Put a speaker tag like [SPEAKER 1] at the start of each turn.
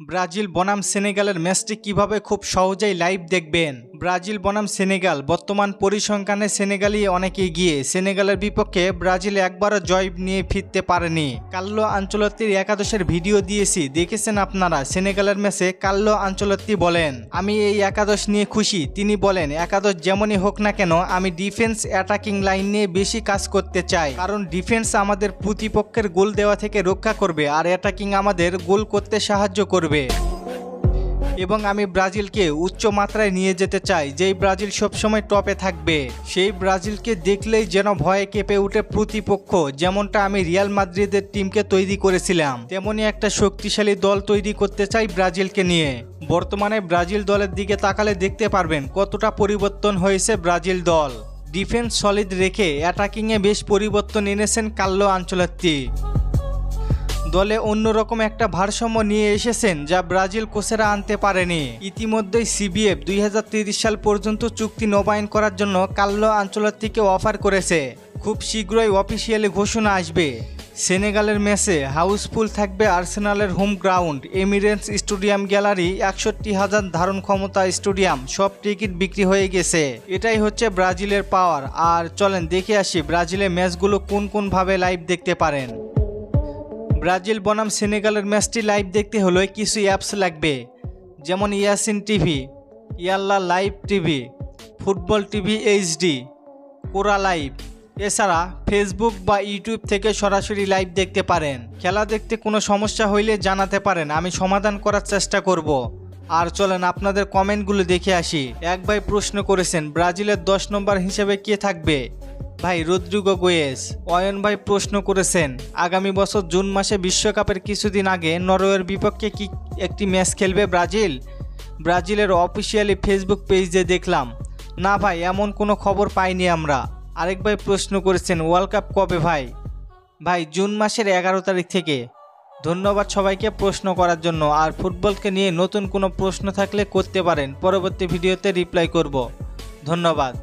[SPEAKER 1] Brazil বনাম সেনেগালের ম্যাচটি কিভাবে খুব সহজেই লাইভ দেখবেন। ব্রাজিল বনাম সেনেগাল, বর্তমান পরিসংখ্যানে সেনেগালই অনেক এগিয়ে। সেনেগালের বিপক্ষে ব্রাজিল একবারও জয় নিয়ে ফিরতে পারেনি। কার্লো আনচেলত্তির একাদশের ভিডিও দিয়েছি, দেখেছেন আপনারা। সেনেগালের ম্যাচে কার্লো আনচেলত্তি বলেন, আমি এই একাদশ নিয়ে খুশি। তিনি বলেন, একাদশ যেমনই হোক না কেন, আমি ডিফেন্স অ্যাটাকিং লাইন নিয়ে বেশি কাজ করতে চাই, কারণ ডিফেন্স আমাদের প্রতিপক্ষের গোল দেওয়া থেকে রক্ষা করবে আর অ্যাটাকিং আমাদের গোল করতে সাহায্য করবে। এবং আমি ব্রাজিলকে উচ্চ মাত্রায় নিয়ে যেতে চাই, যেই ব্রাজিল সবসময় টপে থাকবে। সেই ব্রাজিলকে দেখলেই যেন ভয়ে কেঁপে উঠে প্রতিপক্ষ। যেমনটা আমি রিয়াল মাদ্রিদের টিমকে তৈরি করেছিলাম, তেমনি একটা শক্তিশালী দল তৈরি করতে চাই ব্রাজিলকে নিয়ে। বর্তমানে ব্রাজিল দলের দিকে তাকালে দেখতে পারবেন কতটা পরিবর্তন হয়েছে ব্রাজিল দল। ডিফেন্স সলিড রেখে অ্যাটাকিংয়ে বেশ পরিবর্তন এনেছেন কার্লো আনচেলত্তি। দলে অন্যরকম একটা ভারসাম্য নিয়ে এসেছেন, যা ব্রাজিল কোচেরা আনতে পারেনি। ইতিমধ্যেই সিবিএফ 2030 সাল পর্যন্ত চুক্তি নবায়ন করার জন্য কার্লো আনচেলত্তিকে অফার করেছে। খুব শীঘ্রই অফিসিয়ালি ঘোষণা আসবে। সেনেগালের ম্যাচে হাউসফুল থাকবে আর্সেনালের home ground Emirates stadium gallery. 61,000 ধারণ ক্ষমতা স্টেডিয়াম, সব টিকিট বিক্রি হয়ে গেছে। এটাই হচ্ছে ব্রাজিলের পাওয়ার। আর চলেন দেখে আসি ব্রাজিলের ম্যাচগুলো কোন কোন ভাবে লাইভ দেখতে পারেন। ব্রাজিল বনাম সেনেগালের ম্যাচটি লাইভ দেখতে হলে কিছু অ্যাপস লাগবে, যেমন ইয়াসিন টিভি, ইয়াল্লা live TV, football TV HD, কোরা লাইভ। এছাড়া ফেসবুক বা ইউটিউব থেকে সরাসরি লাইভ দেখতে পারেন। খেলা দেখতে কোনো সমস্যা হইলে জানাতে পারেন, আমি সমাধান করার চেষ্টা করব। আর চলেন আপনাদের কমেন্টগুলো দেখে আসি। এক ভাই প্রশ্ন করেছেন, ব্রাজিলের 10 নম্বর হিসেবে কে থাকবে? ভাই রদ্রিগো গোয়েস। অয়ন ভাই প্রশ্ন করেছেন, আগামী বছর জুন মাসে বিশ্বকাপের কিছুদিন আগে নরওয়ের বিপক্ষে কি একটি ম্যাচ খেলবে ব্রাজিল? ব্রাজিলের অফিসিয়ালি ফেসবুক পেজে দেখলাম। না ভাই, এমন কোনো খবর পাইনি আমরা। আরেক ভাই প্রশ্ন করেছেন, ওয়ার্ল্ড কাপ কবে ভাই? ভাই জুন মাসের 11 তারিখ থেকে। ধন্যবাদ সবাইকে প্রশ্ন করার জন্য। আর ফুটবলকে নিয়ে নতুন কোনো প্রশ্ন থাকলে করতে পারেন, পরবর্তী ভিডিওতে রিপ্লাই করব। ধন্যবাদ।